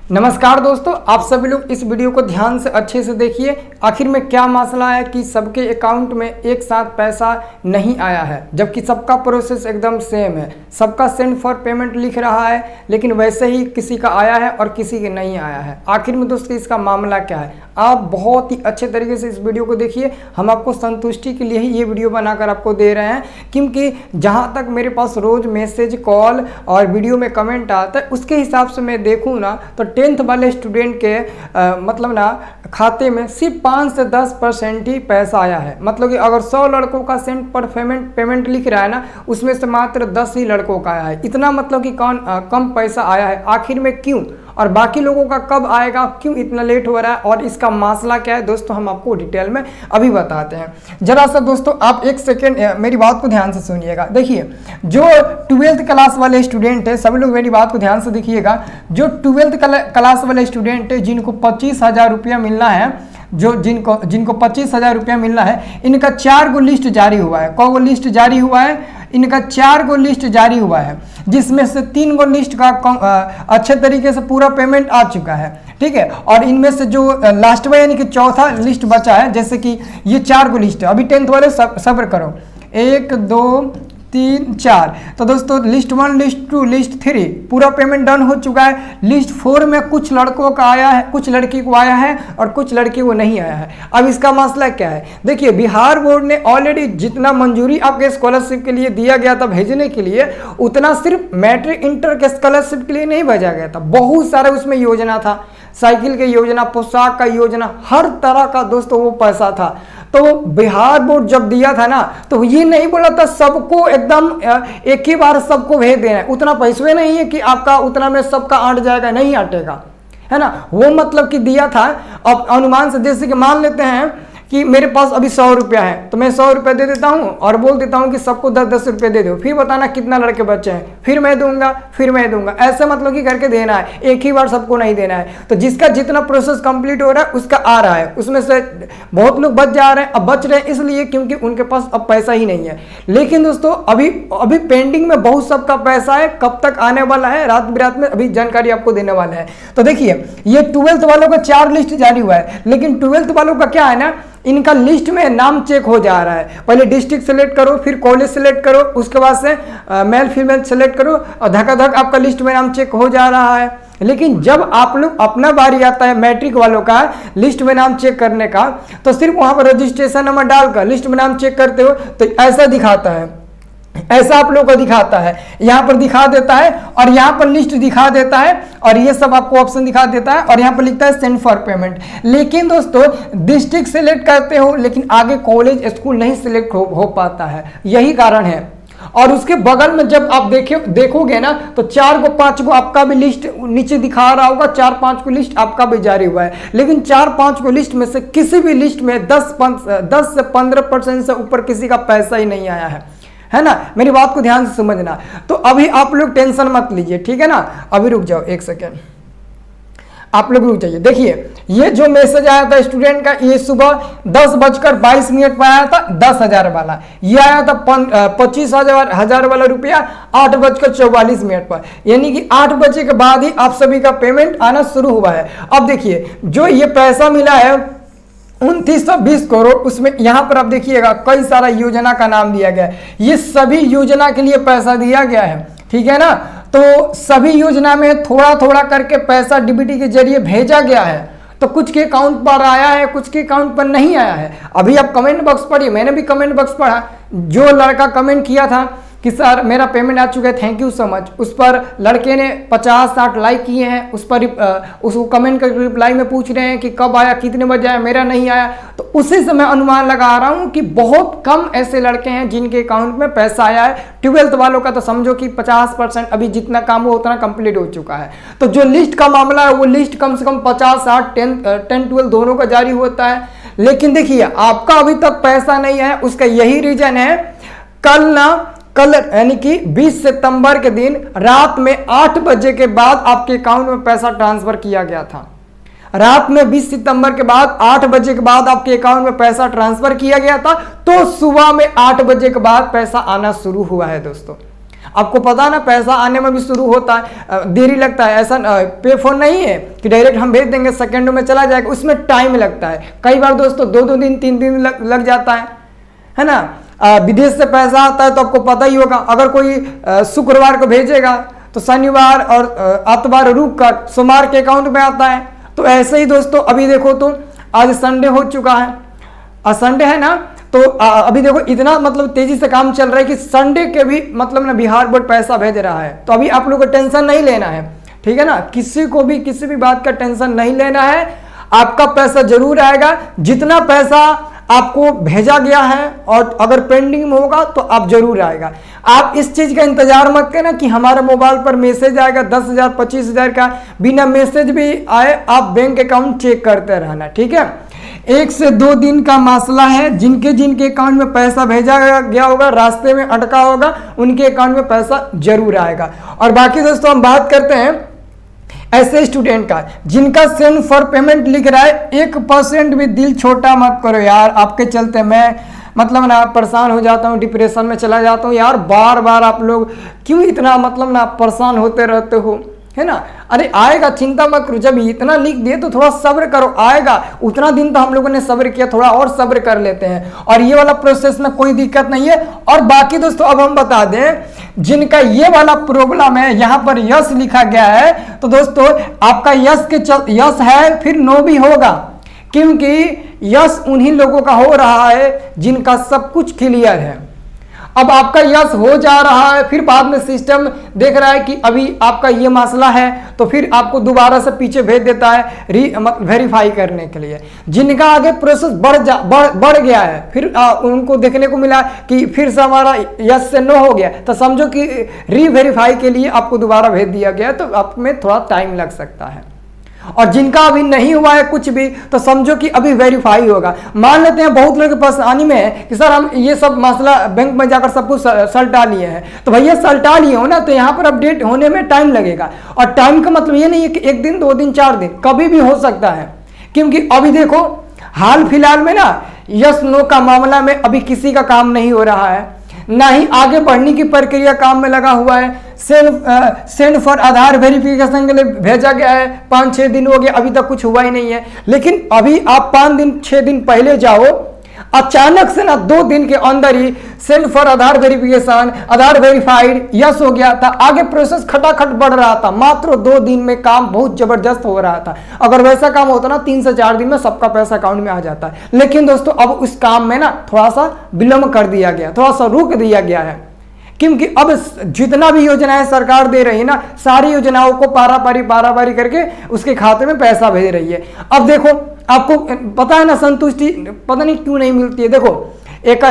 नमस्कार दोस्तों, आप सभी लोग इस वीडियो को ध्यान से अच्छे से देखिए। आखिर में क्या मसला है कि सबके अकाउंट में एक साथ पैसा नहीं आया है, जबकि सबका प्रोसेस एकदम सेम है। सबका सेंड फॉर पेमेंट लिख रहा है, लेकिन वैसे ही किसी का आया है और किसी के नहीं आया है। आखिर में दोस्तों इसका मामला क्या है, आप बहुत ही अच्छे तरीके से इस वीडियो को देखिए। हम आपको संतुष्टि के लिए ही ये वीडियो बनाकर आपको दे रहे हैं, क्योंकि जहाँ तक मेरे पास रोज़ मैसेज, कॉल और वीडियो में कमेंट आता है, उसके हिसाब से मैं देखूँ ना तो 10th वाले स्टूडेंट के मतलब ना खाते में सिर्फ 5 से 10% ही पैसा आया है। मतलब कि अगर 100 लड़कों का सेंड पर पेमेंट लिख रहा है ना, उसमें से मात्र 10 ही लड़कों का आया है। इतना मतलब कि कम पैसा आया है। आखिर में क्यों, और बाकी लोगों का कब आएगा, क्यों इतना लेट हो रहा है और इसका मसला क्या है दोस्तों, हम आपको डिटेल में अभी बताते हैं। जरा सा दोस्तों आप एक सेकेंड मेरी बात को ध्यान से सुनिएगा। देखिए, जो 12th क्लास वाले स्टूडेंट है, सभी लोग मेरी बात को ध्यान से देखिएगा। जो 12th क्लास वाले स्टूडेंट है, जिनको 25,000 रुपया मिलना है, जिनको 25,000 रुपया मिलना है, इनका 4 गो लिस्ट जारी हुआ है। कौ गो लिस्ट जारी हुआ है? इनका 4 गो लिस्ट जारी हुआ है, जिसमें से 3 गो लिस्ट का अच्छे तरीके से पूरा पेमेंट आ चुका है। ठीक है, और इनमें से जो लास्ट में यानी कि चौथा लिस्ट बचा है, जैसे कि ये 4 गो लिस्ट है। अभी 10th वाले सब्र करो, 1 2 3 4। तो दोस्तों लिस्ट 1, लिस्ट 2, लिस्ट 3 पूरा पेमेंट डन हो चुका है। लिस्ट 4 में कुछ लड़कों का आया है, कुछ लड़की को आया है और कुछ लड़की को नहीं आया है। अब इसका मसला क्या है? देखिए, बिहार बोर्ड ने ऑलरेडी जितना मंजूरी आपके स्कॉलरशिप के लिए दिया गया था भेजने के लिए, उतना सिर्फ मैट्रिक इंटर के स्कॉलरशिप के लिए नहीं भेजा गया था। बहुत सारा उसमें योजना था, साइकिल की योजना, पोशाक का योजना, हर तरह का दोस्तों वो पैसा था। तो बिहार बोर्ड जब दिया था ना, तो ये नहीं बोला था सबको एकदम एक ही बार सबको भेज देना है। उतना पैसे नहीं है कि आपका उतना में सबका आंट जाएगा, नहीं आटेगा, है ना। वो मतलब कि दिया था। अब अनुमान से जैसे कि मान लेते हैं कि मेरे पास अभी 100 रुपया है, तो मैं 100 रुपये दे देता हूँ और बोल देता हूँ कि सबको 10-10 रुपये दे दो। फिर बताना कितना लड़के बच्चे हैं, फिर मैं दूंगा, ऐसे मतलब कि करके देना है, एक ही बार सबको नहीं देना है। तो जिसका जितना प्रोसेस कंप्लीट हो रहा है उसका आ रहा है, उसमें से बहुत लोग बच जा रहे हैं। अब बच रहे हैं इसलिए क्योंकि उनके पास अब पैसा ही नहीं है। लेकिन दोस्तों अभी पेंडिंग में बहुत सबका पैसा है, कब तक आने वाला है, रात बिरात में अभी जानकारी आपको देने वाला है। तो देखिए, ये 12th वालों का 4 लिस्ट जारी हुआ है, लेकिन 12th वालों का क्या है ना, इनका लिस्ट में नाम चेक हो जा रहा है। पहले डिस्ट्रिक्ट सेलेक्ट करो, फिर कॉलेज सेलेक्ट करो, उसके बाद से मेल फीमेल सेलेक्ट करो, और धकाधक आपका लिस्ट में नाम चेक हो जा रहा है। लेकिन जब आप लोग अपना बारी आता है मैट्रिक वालों का लिस्ट में नाम चेक करने का, तो सिर्फ वहां पर रजिस्ट्रेशन नंबर डालकर लिस्ट में नाम चेक करते हो तो ऐसा दिखाता है, ऐसा आप लोग को दिखाता है। यहाँ पर दिखा देता है और यहाँ पर लिस्ट दिखा देता है और ये सब आपको ऑप्शन दिखा देता है और यहाँ पर लिखता है सेंड फॉर पेमेंट। लेकिन दोस्तों डिस्ट्रिक्ट सेलेक्ट करते हो, लेकिन आगे कॉलेज स्कूल नहीं सिलेक्ट हो पाता है, यही कारण है। और उसके बगल में जब आप देखोगे ना, तो 4 को 5 को आपका भी लिस्ट नीचे दिखा रहा होगा, 4-5 को लिस्ट आपका भी जारी हुआ है। लेकिन 4-5 को लिस्ट में से किसी भी लिस्ट में 10 से 15% से ऊपर किसी का पैसा ही नहीं आया है ना। मेरी बात को ध्यान से समझना। तो अभी आप लोग टेंशन मत लीजिए, ठीक है ना। अभी रुक जाओ एक सेकेंड, आप लोग रुक जाइए। देखिए, ये जो मैसेज आया था स्टूडेंट का, ये सुबह 10:22 पर आया था, 10,000 वाला। ये आया था 25,000 वाला रुपया 8:44 पर, यानी कि 8 बजे के बाद ही आप सभी का पेमेंट आना शुरू हुआ है। अब देखिए, जो ये पैसा मिला है 2920 करोड़, उसमें यहां पर आप देखिएगा कई सारा योजना का नाम दिया गया है। ये सभी योजना के लिए पैसा दिया गया है, ठीक है ना। तो सभी योजना में थोड़ा थोड़ा करके पैसा डीबीटी के जरिए भेजा गया है। तो कुछ के अकाउंट पर आया है, कुछ के अकाउंट पर नहीं आया है। अभी आप कमेंट बॉक्स पढ़िए, मैंने भी कमेंट बॉक्स पढ़ा। जो लड़का कमेंट किया था कि सर मेरा पेमेंट आ चुका है, थैंक यू सो मच, उस पर लड़के ने 50-60 लाइक किए हैं। उस पर उसको कमेंट कर रिप्लाई में पूछ रहे हैं कि कब आया, कितने बजे आया, मेरा नहीं आया। तो उसी से मैं अनुमान लगा रहा हूं कि बहुत कम ऐसे लड़के हैं जिनके अकाउंट में पैसा आया है। 12th वालों का तो समझो कि 50%, अभी जितना काम हो उतना कंप्लीट हो चुका है। तो जो लिस्ट का मामला है, वो लिस्ट कम से कम 50-60, 10-12 दोनों का जारी होता है। लेकिन देखिए, आपका अभी तक पैसा नहीं है, उसका यही रीजन है। कल यानी कि 20 सितंबर के दिन रात में 8 बजे के बाद आपके अकाउंट में पैसा ट्रांसफर किया गया था। रात में 20 सितंबर के बाद 8 बजे के बाद आपके अकाउंट में पैसा ट्रांसफर किया गया था। तो सुबह में 8 बजे के बाद पैसा आना शुरू हुआ है दोस्तों। आपको पता ना पैसा आने में भी शुरू होता है, देरी लगता है। ऐसा पे फोन नहीं है कि डायरेक्ट हम भेज देंगे सेकंडों में चला जाएगा, उसमें टाइम लगता है। कई बार दोस्तों 2-2 दिन 3 दिन लग जाता है ना। विदेश से पैसा आता है तो आपको पता ही होगा, अगर कोई शुक्रवार को भेजेगा तो शनिवार और आतवार रुक कर सोमवार के अकाउंट में आता है। तो ऐसे ही दोस्तों अभी देखो तो आज संडे हो चुका है, संडे है ना, तो अभी देखो इतना मतलब तेजी से काम चल रहा है कि संडे के भी मतलब ना बिहार बोर्ड पैसा भेज रहा है। तो अभी आप लोग को टेंशन नहीं लेना है, ठीक है ना, किसी को भी किसी भी बात का टेंशन नहीं लेना है। आपका पैसा जरूर आएगा, जितना पैसा आपको भेजा गया है और अगर पेंडिंग में होगा तो आप जरूर आएगा। आप इस चीज का इंतजार मत करना कि हमारे मोबाइल पर मैसेज आएगा 10,000 25,000 का, बिना मैसेज भी आए आप बैंक अकाउंट चेक करते रहना, ठीक है। 1 से 2 दिन का मसला है, जिनके जिनके अकाउंट में पैसा भेजा गया होगा, रास्ते में अटका होगा, उनके अकाउंट में पैसा जरूर आएगा। और बाकी दोस्तों हम बात करते हैं ऐसे स्टूडेंट का जिनका सेंड फॉर पेमेंट लिख रहा है, 1% भी दिल छोटा मत करो यार। आपके चलते मैं मतलब ना परेशान हो जाता हूँ, डिप्रेशन में चला जाता हूँ यार। बार बार आप लोग क्यों इतना मतलब ना परेशान होते रहते हो, है ना। अरे आएगा, चिंता मत करो, जब इतना लिख दिए तो थोड़ा सब्र करो, आएगा। उतना दिन तो हम लोगों ने सब्र किया, थोड़ा और सब्र कर लेते हैं, और ये वाला प्रोसेस में कोई दिक्कत नहीं है। और बाकी दोस्तों अब हम बता दें जिनका ये वाला प्रॉब्लम है, यहाँ पर यस लिखा गया है, तो दोस्तों आपका यस है फिर नो भी होगा, क्योंकि यस उन्हीं लोगों का हो रहा है जिनका सब कुछ क्लियर है। अब आपका यस हो जा रहा है, फिर बाद में सिस्टम देख रहा है कि अभी आपका ये मसला है, तो फिर आपको दोबारा से पीछे भेज देता है वेरीफाई करने के लिए। जिनका आगे प्रोसेस बढ़ गया है, फिर उनको देखने को मिला कि फिर से हमारा यस से नो हो गया, तो समझो कि रीवेरीफाई के लिए आपको दोबारा भेज दिया गया, तो आप में थोड़ा टाइम लग सकता है। और जिनका अभी नहीं हुआ है कुछ भी, तो समझो कि अभी वेरीफाई होगा। मान लेते हैं बहुत लोग परेशानी में है कि सर हम ये सब मसला बैंक में जाकर सब कुछ सल्टा लिए हैं, तो भैया सल्टा लिए हो ना, तो यहाँ पर अपडेट होने में टाइम लगेगा। और टाइम का मतलब ये नहीं है कि 1 दिन 2 दिन 4 दिन, कभी भी हो सकता है। क्योंकि अभी देखो हाल फिलहाल में ना यस नो का मामला में अभी किसी का काम नहीं हो रहा है, ना ही आगे बढ़ने की प्रक्रिया काम में लगा हुआ है। सेंड फॉर आधार वेरिफिकेशन के लिए भेजा गया है, 5-6 दिन हो गए, अभी तक कुछ हुआ ही नहीं है। लेकिन अभी आप 5 दिन 6 दिन पहले जाओ, अचानक से ना 2 दिन के अंदर ही send for Aadhaar verification, Aadhaar verified yes हो गया था। आगे प्रोसेस खटाखट बढ़ रहा था, मात्र 2 दिन में काम बहुत जबरदस्त हो रहा था। अगर वैसा काम होता ना 3 से 4 दिन में सबका पैसा अकाउंट में आ जाता है। लेकिन दोस्तों अब उस काम में ना थोड़ा सा विलंब कर दिया गया, थोड़ा सा रोक दिया गया है, क्योंकि अब जितना भी योजनाएं सरकार दे रही है ना, सारी योजनाओं को पारा-पारी करके उसके खाते में पैसा भेज रही है। अब देखो आपको पता है ना, संतुष्टि पता नहीं क्यों नहीं मिलती है। देखो एक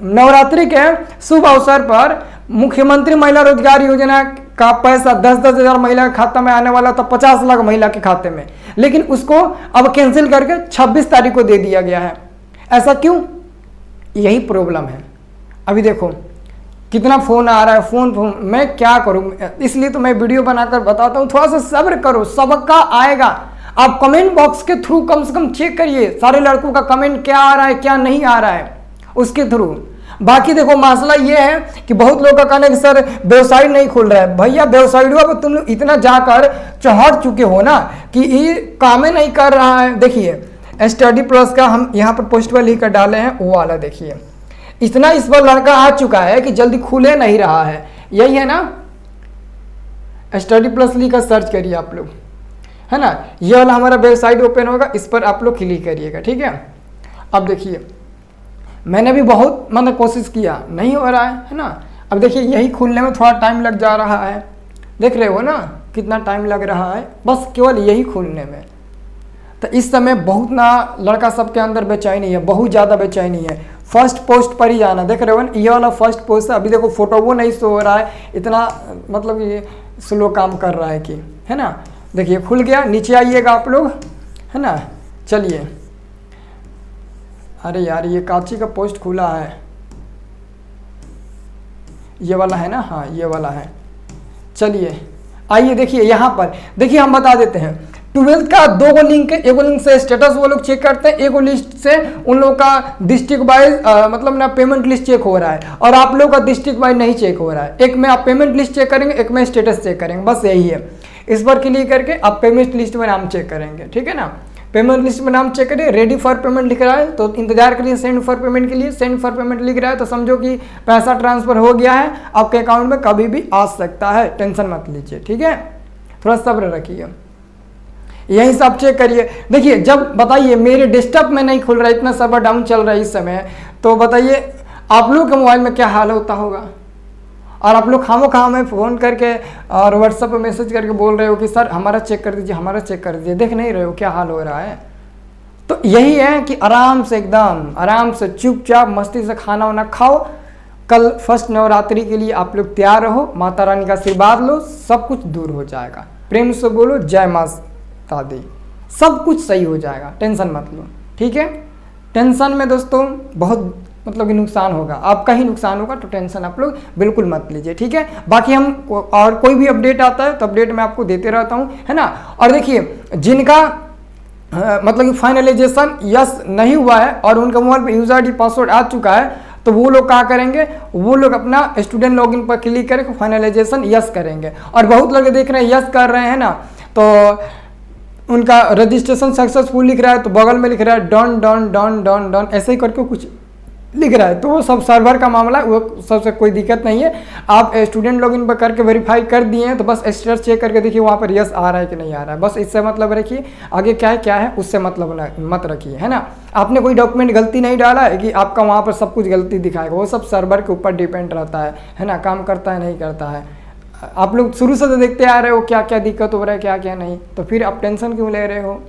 नवरात्रि के शुभ अवसर पर मुख्यमंत्री महिला रोजगार योजना का पैसा 10-10 हजार महिला के खाता में आने वाला था, 50 लाख महिला के खाते में, लेकिन उसको अब कैंसिल करके 26 तारीख को दे दिया गया है। ऐसा क्यों? यही प्रॉब्लम है। अभी देखो कितना फोन आ रहा है, फोन मैं क्या करूं, इसलिए तो मैं वीडियो बनाकर बताता हूं, थोड़ा सा सब्र करो, सबका आएगा। आप कमेंट बॉक्स के थ्रू कम से कम चेक करिए सारे लड़कों का कमेंट क्या आ रहा है क्या नहीं आ रहा है, उसके थ्रू। बाकी देखो मसला ये है कि बहुत लोग का कहना है कि सर वेबसाइट नहीं खुल रहा है। भैया वेबसाइट पर तुम लोग इतना जाकर चढ़ चुके हो ना कि ये काम नहीं कर रहा है। देखिए स्टडी प्लस का हम यहाँ पर पोस्ट पर लिख कर डाले हैं, वो वाला देखिए, इतना इस पर लड़का आ चुका है कि जल्दी खुले नहीं रहा है। यही है ना, स्टडी प्लस लिखकर सर्च करिए आप लोग, है ना। ये वाला हमारा वेबसाइट ओपन होगा, इस पर आप लोग क्लिक करिएगा, ठीक है। अब देखिए मैंने भी बहुत मतलब कोशिश किया, नहीं हो रहा है ना। अब देखिए यही खुलने में थोड़ा टाइम लग जा रहा है, देख रहे हो ना कितना टाइम लग रहा है, बस केवल यही खुलने में। तो इस समय बहुत ना लड़का सबके अंदर बेचैनी है, बहुत ज़्यादा बेचैनी है। फर्स्ट पोस्ट पर ही जाना, देख रहे हो ना, ये वाला फर्स्ट पोस्ट है। अभी देखो फोटो वो नहीं शो हो रहा है, इतना मतलब ये स्लो काम कर रहा है कि, है ना। देखिए खुल गया, नीचे आइएगा आप लोग, है ना। चलिए, अरे यार ये काची का पोस्ट खुला है, ये वाला है ना, हाँ ये वाला है। चलिए आइए देखिए यहाँ पर, देखिए हम बता देते हैं ट्वेल्थ का 2 लिंक है, एक लिंक से स्टेटस वो लोग चेक करते हैं, एक लिस्ट से उन लोगों का डिस्ट्रिक्ट वाइज मतलब ना पेमेंट लिस्ट चेक हो रहा है, और आप लोगों का डिस्ट्रिक्ट वाइज नहीं चेक हो रहा है। एक में आप पेमेंट लिस्ट चेक करेंगे, एक में स्टेटस चेक करेंगे, बस यही है। इस पर क्लिक करके आप पेमेंट लिस्ट में नाम चेक करेंगे, ठीक है ना। पेमेंट लिस्ट में नाम चेक करिए, रेडी फॉर पेमेंट लिख रहा है तो इंतजार करिए सेंड फॉर पेमेंट के लिए। सेंड फॉर पेमेंट लिख रहा है तो समझो कि पैसा ट्रांसफर हो गया है, आपके अकाउंट में कभी भी आ सकता है, टेंशन मत लीजिए, ठीक है। थोड़ा सब्र रखिए, यही सब चेक करिए। देखिए जब बताइए मेरे डेस्कटॉप में नहीं खुल रहा है, इतना सर्वर डाउन चल रहा है इस समय, तो बताइए आप लोग के मोबाइल में क्या हाल होता होगा। और आप लोग खामोखा में फ़ोन करके और व्हाट्सएप पे मैसेज करके बोल रहे हो कि सर हमारा चेक कर दीजिए, हमारा चेक कर दीजिए, देख नहीं रहे हो क्या हाल हो रहा है। तो यही है कि आराम से, एकदम आराम से चुपचाप मस्ती से खाना वाना खाओ। कल फर्स्ट नवरात्रि के लिए आप लोग तैयार रहो, माता रानी का आशीर्वाद लो, सब कुछ दूर हो जाएगा। प्रेम से बोलो जय माता दी, सब कुछ सही हो जाएगा, टेंशन मत लो, ठीक है। टेंशन में दोस्तों बहुत मतलब कि नुकसान होगा, आपका ही नुकसान होगा, तो टेंशन आप लोग बिल्कुल मत लीजिए, ठीक है। बाकी हम और कोई भी अपडेट आता है तो अपडेट मैं आपको देते रहता हूँ, है ना। और देखिए जिनका मतलब कि फाइनलाइजेशन यस नहीं हुआ है और उनका मोबाइल पे यूजर आईडी पासवर्ड आ चुका है, तो वो लोग क्या करेंगे, वो लोग अपना स्टूडेंट लॉगिन पर क्लिक करके फाइनलाइजेशन यस करेंगे। और बहुत लोग देख रहे हैं यस कर रहे हैं ना, तो उनका रजिस्ट्रेशन सक्सेसफुल लिख रहा है, तो बगल में लिख रहा है done done done done done, ऐसे ही करके कुछ लिख रहा है। तो वो सब सर्वर का मामला है, वो सबसे कोई दिक्कत नहीं है। आप स्टूडेंट लॉगिन पर करके वेरीफाई कर दिए हैं तो बस स्टेटस चेक करके देखिए वहाँ पर यस आ रहा है कि नहीं आ रहा है, बस इससे मतलब रखिए। आगे क्या है उससे मतलब मत रखिए, है ना। आपने कोई डॉक्यूमेंट गलती नहीं डाला है कि आपका वहाँ पर सब कुछ गलती दिखाएगा, वो सब सर्वर के ऊपर डिपेंड रहता है ना, काम करता है नहीं करता है। आप लोग शुरू से तो देखते आ रहे हो क्या क्या दिक्कत हो रहा है, क्या क्या नहीं, तो फिर आप टेंशन क्यों ले रहे हो।